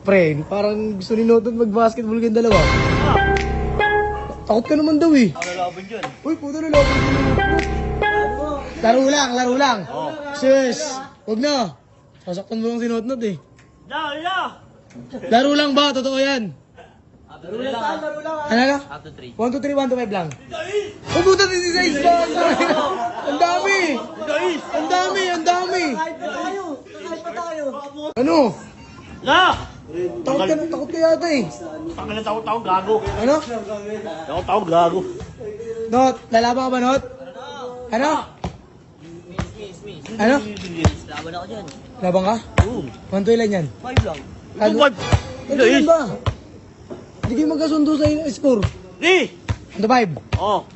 Pre, parang gusto ni Noton mag-basketball kayong dalawa. Takot ka naman daw eh. Lalaban dyan. Uy, puto na labo. Laro lang, laro lang. Sis, huwag na. Sasaktan mo lang si Notnot eh. Laro lang ba? Totoo yan. Laro lang. Ano ka? Up to 3. 1, 2, 3, 1, 2, 5 lang. Oh, puto din si Size ba? Ang dami. Ang dami, ang dami. Kahit pa tayo. Ano? Na! Takot ka yata eh. Tangin na tao gago. Ano? Tao gago. Not, lalaban ka ba, Not? Ano? Ano? Laban ako dyan. Laban ka? 1, 2, ilan yan? 5 lang. Ano? Ano yan ba? Hindi kayo magkasundo sa score. 3! 1, 2, 5. Oh.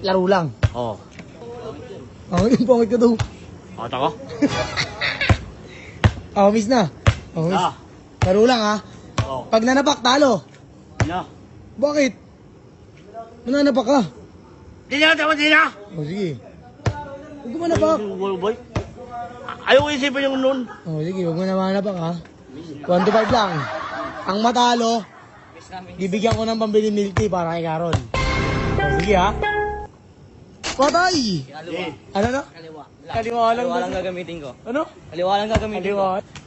Laro lang. Oh. Yung pangit ka daw. Kata ko? Miss na. Miss. Ah. Laro lang ha. Oh. Pag nanapak, talo. Na. Bakit? Mananapak ka. Di na, di na! Sige. Huwag ka manapak. Boy. Ayaw ko isipin yung noon. Sige, huwag mo na manapak ha. 1 to 5 lang. Ang matalo, bibigyan ko ng pambili milk tea para kay Carol. Sige ha. Patay! Ano na? Kaliwa. Kaliwa lang. Kaliwa lang gagamitin ko. Ano? Kaliwa lang gagamitin ko. Kaliwa.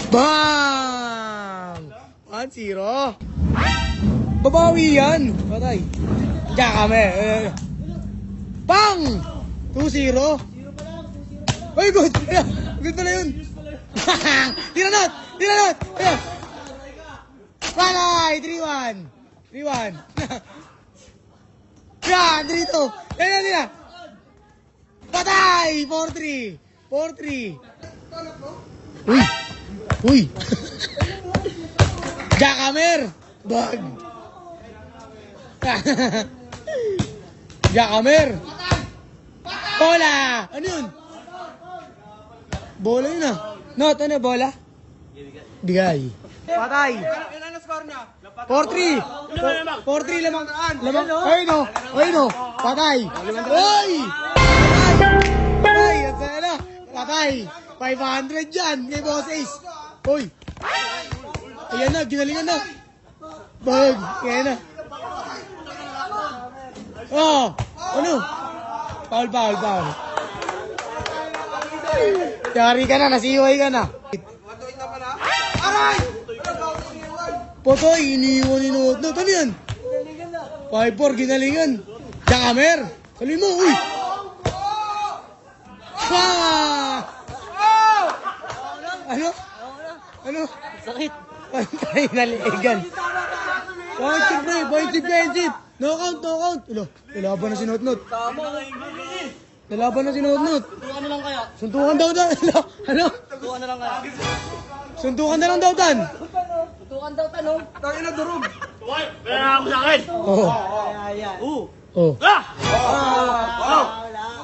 Bang! 1-0. Babawi yan. Patay. Diyan kami. Bang! 2-0. Ay, good. Ayan. Good pala yun. Tinanot! Tinanot! Ayan. Patay! 3-1. 3-1. Yan! 3-2. Yan, yan, yan. Patay! 4-3. 4-3. Uy! Uy! Jackamer! Bag! Jackamer! Bola! Ano yun? Bola yun ah. Not, ano bola? Bigay. Patay! Ilan ang score niya? 4-3! 4-3 lamang. Ay no! Ay no! Patay! Uy! Patay! Patay! Ano? Patay! 500 dyan kay Boss Ace. Uy! Ayan na, ginalingan na. Bag! Ayan na. Oh! Ano? Foul, foul, foul. Yari ka na, nasiway ka na. Potoy, iniiwan ni Notnot. Ano yan? 5-4, ginalingan. Jackamer! Sabi mo, uy! Ano? Ano? Sakit. Pantay na liigan. Point chip na eh, point chip. No count, no count. Ilo, lalaban na si Notnot. Lalaban na si Notnot. Suntukan na lang kaya. Suntukan daw dan. Ano? Suntukan na lang kaya. Suntukan na lang daw dan. Suntukan daw tanong. Tangin na durog. Uy! Kaya ako sa akin! Oo. Oh. Ah!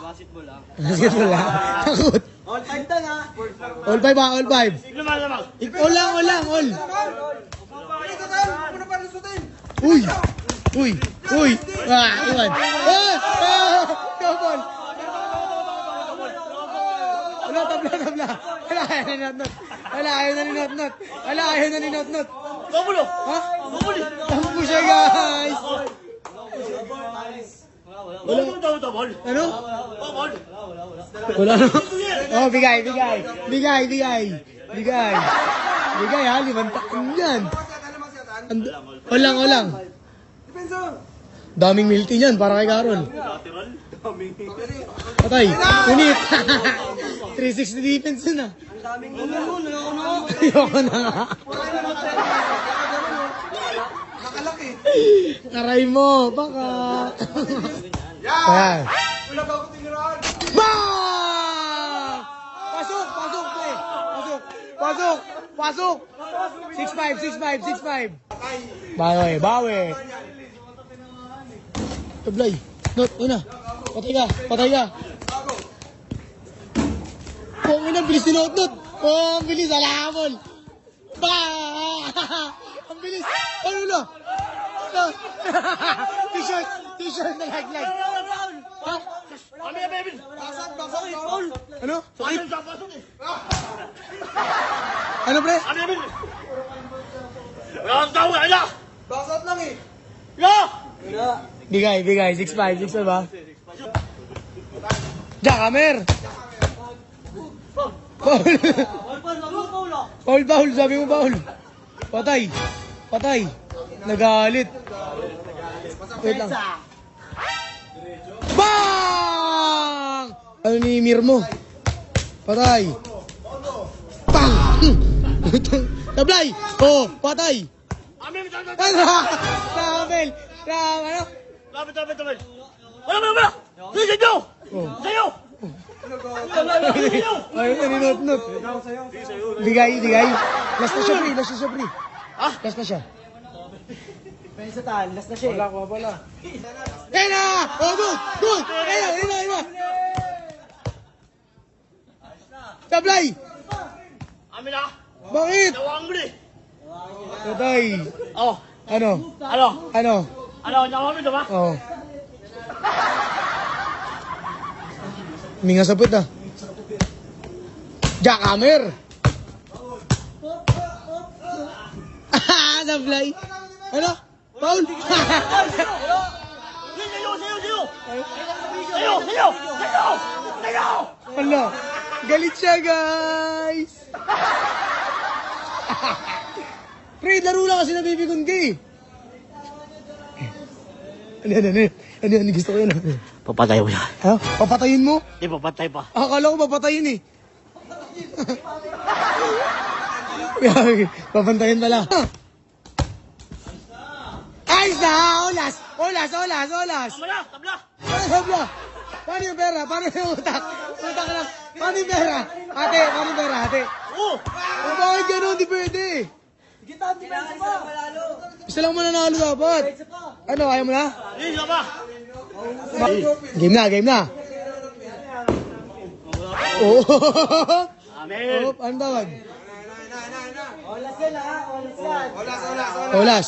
Basketball lang. Basketball lang. Takot. All time dan ha. All 5 ha, all 5. Lamang, lamang. All lang, all lang, all. Ito tayo. Muna pa lusutin. Uy! Uy! Uy! Iwan. Double! Wala, tabla. Wala, ayaw na ni Notnot. Wala, ayaw na ni Notnot. Babulo! Ha? Tampo siya, guys! Double! Ano? Double! Wala na. Oh, bigay ha, 5 taon yan. Walang. Daming milty niyan, para kay Carol. Patay. Unit. 360 defense yun ah. Ayoko na nga. Nakalaki. Aray mo, baka. Ayan. Wala ba ako tiniraan? Bang! Pasok! 6-5. Bawi. Tablay. Not, ina. Patay ka. Oh, ina, bilis ni Not. Oh, ang bilis. Alamon. Ang bilis. Ano na? T-shirt na laglag. Ha? Kami na, baby. Baksat, Paul. Ano? Sakit sa pasok eh. Ano, pre? Kami na, baby. Wala kang tao, wala. Baksat lang eh. Ya! Bigay. 6'5", ba? Jackamer! Paul. Paul, sabi mo Paul. Patay. Nagalit. Wait lang. Bang! Ano ni Mirmo? Patay. Bang! Tablay! Oh, patay! Kami na, Ramel! Ano? Lapit. Wala. Sa'yo! Oh. Sa'yo! Ay, naninot-not. Bigay. Last na siya, pre. Ha? Last na siya. Last na siya eh. Wala. Kaya na! Oh, good! Kaya. Tablay! Kami na. Bakit? Nawang mo eh. Patay. Oh. Ano? Ano, nawang mo ba? Oh. Minga sapit ah. Jackhammer! Tablay! Ano? Paul! Sa'yo! Ano? Galit siya, guys! Pre, laro lang kasi nabibigon ka eh. Ano, gusto ko yun. Papatay ko yan. Ha? Papatayin mo? Di papatay pa. Akala ko papatayin eh. Papantayin pala. Ayos na! Olas! Tabla! Ano sabla? Paano yung pera? Paano yung utak? Utak lang. Paano yung pera? Ate, paano yung pera, ate? Oo! Bakit ganun? Di pwede. Isa lang mananalo dapat. Ano, ayaw mo na? Hindi ka ba? Game na. Oh. Amen! Oh, anong tawag? Olas yan ha. Olas.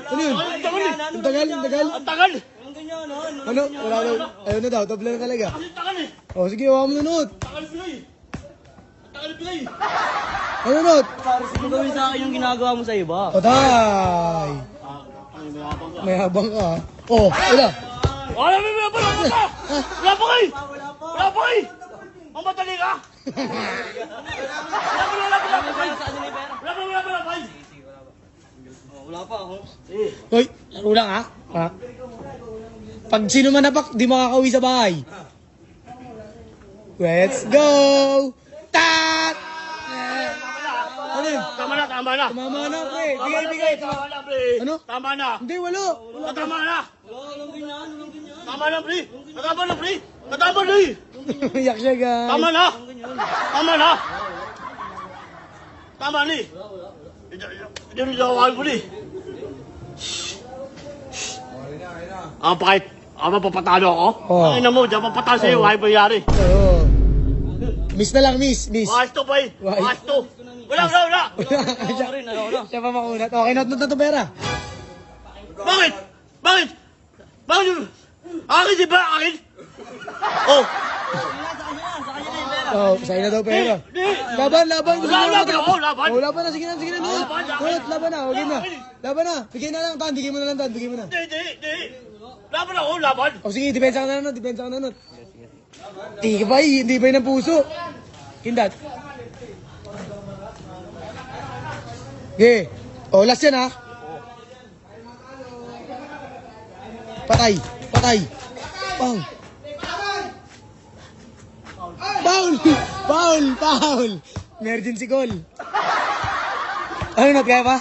Ano yun? Ang tagal. Ang tagal! Ano? Wala daw. Ayaw na daw. Tabla na talaga. Ang tagal eh! Oh, sige, huwag mo nunod. Tagal pilay! Ano nunod? Sige gawin sa akin yung ginagawa mo sa iba. Patay. May habang ka. Oh, wala. Wala pa kayo! Mamatali ka! Wala pa ako. Hoy, laro lang ha. Pag sino man napak, di makakauwi sa bahay. Let's go! Tat! Ano yun? Tama na! Tumama na, pre. Bigay. Tama na, pre! Ano? Tama na! Hindi, wala. Tama na! Tama na, pre! Tama na, eh! Yak siya, guys. Tama na! Tama na, eh! Hindi rin nakawal mo, eh! Pakit! Mapapatalo ako? Oo. Ay na mo, diyan mapatalo sa'yo, ay bayari. Oo. Miss na lang, miss. Wakas to, bay! Why? Wakas to! Wala! Siya pa makunat. Okay, not na to pera. Bakit? Akin, di ba? Akin? Oh! Oh, sa'yo na daw pera. Di! Laban. Laban ako, laban. Oh, laban na. Sige na. Laban. Laban na. Okay na. Laban na. Bigay na lang, Tan. Bigay mo na. Di! Laban ako, laban! O sige, depensa ka na. Hindi ba ng puso? Kindat. Okay. O, last yan ha. Patay. Bang. Foul. Emergency call. Ano na, kaya pa?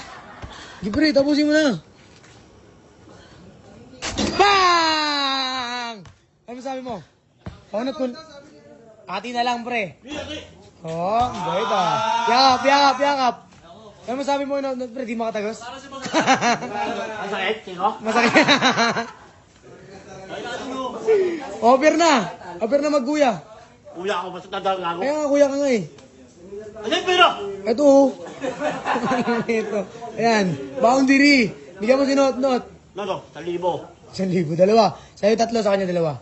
Gipre, tapusin mo na. Bang! Ano sabi mo? Not kun. Ati na lang, pre. Oh, bait ah. Yakap. Ano sabi mo, not pre, di makatagos? Masakit, sino? Masakit. Over na magkuya. Kuya ako, basta nadal ako. Kaya nga kuya ka nga eh. Ano yung pera? Ito oh. Ito. Ayan. Boundary. Bigyan mo si Not. Ano? 1,000. 1,000, dalawa. Sa'yo 3, sa kanya 2.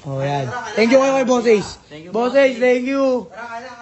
Oh, yan. Thank you kayo kay Boss Ace. Boss Ace, thank you. Tara, kaya na,